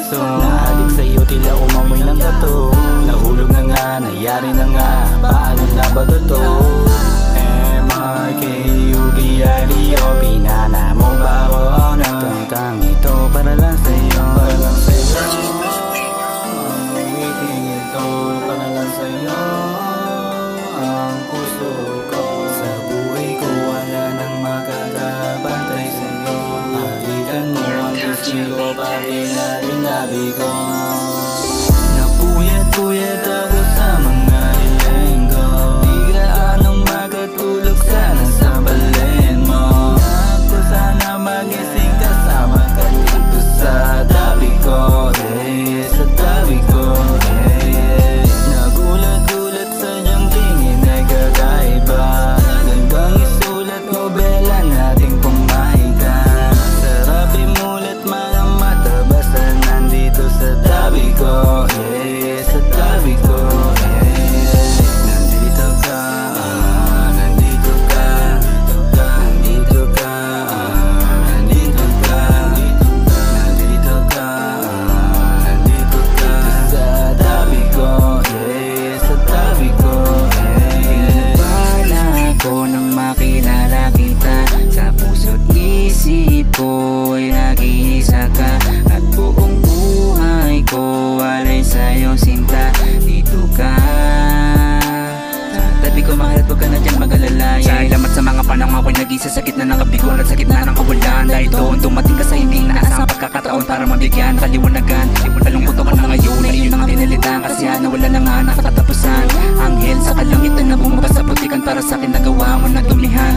puso. Nahalik sa'yo tila umamoy ng gato. Nahulog na nga, nangyari na nga, paano na ba to? MRKUBIDO, pinana mo ba ako na kantang ito para lang sa'yo, para lang sa'yo. Awiting ito para lang sa'yo. Ang puso ko sa buhay ko wala nang makakabantay sa'yo. Halikan mo ang puso ko pati na rin labi ko. Napuyat-puyat ako sa mga hiling ko. Di gaanong makatulog sana sa balin mo. Ako sana magising kasama ka dito sa tabi ko, sa tabi ko. Nagulat-gulat sa diyang tingin ay kakaiba. Gandang isulat nobela nating pumahigan. Sarap imulat mga mata basta nandito sa tabi ko, sa tabi ko. Nandito ka, nandito ka, nandito ka, nandito ka, nandito ka, nandito ka sa tabi ko, sa tabi ko. Bala ko nang makilala kita. Sa puso't isip ko ay nag-iisa ka. At buong buhay ko walay sa'yo sinta. Dito ka sa tabi ko, mahal, huwag ka na dyan mag-alala. Salamat sa mga panahon ako'y nag-isa sa gitna ng kabigon at sa gitna ng kawalan. Dahil doon dumating ka sa hindi naasang pagkakataon para mabigyan kaliwanagan. Malungkot ako na ngayon na iyon ang pinalitan, kasi wala na nga nakatapusan. Anghel sa kalangitan na bumaba sa putikan para sa akin nagawa mo na dumihan.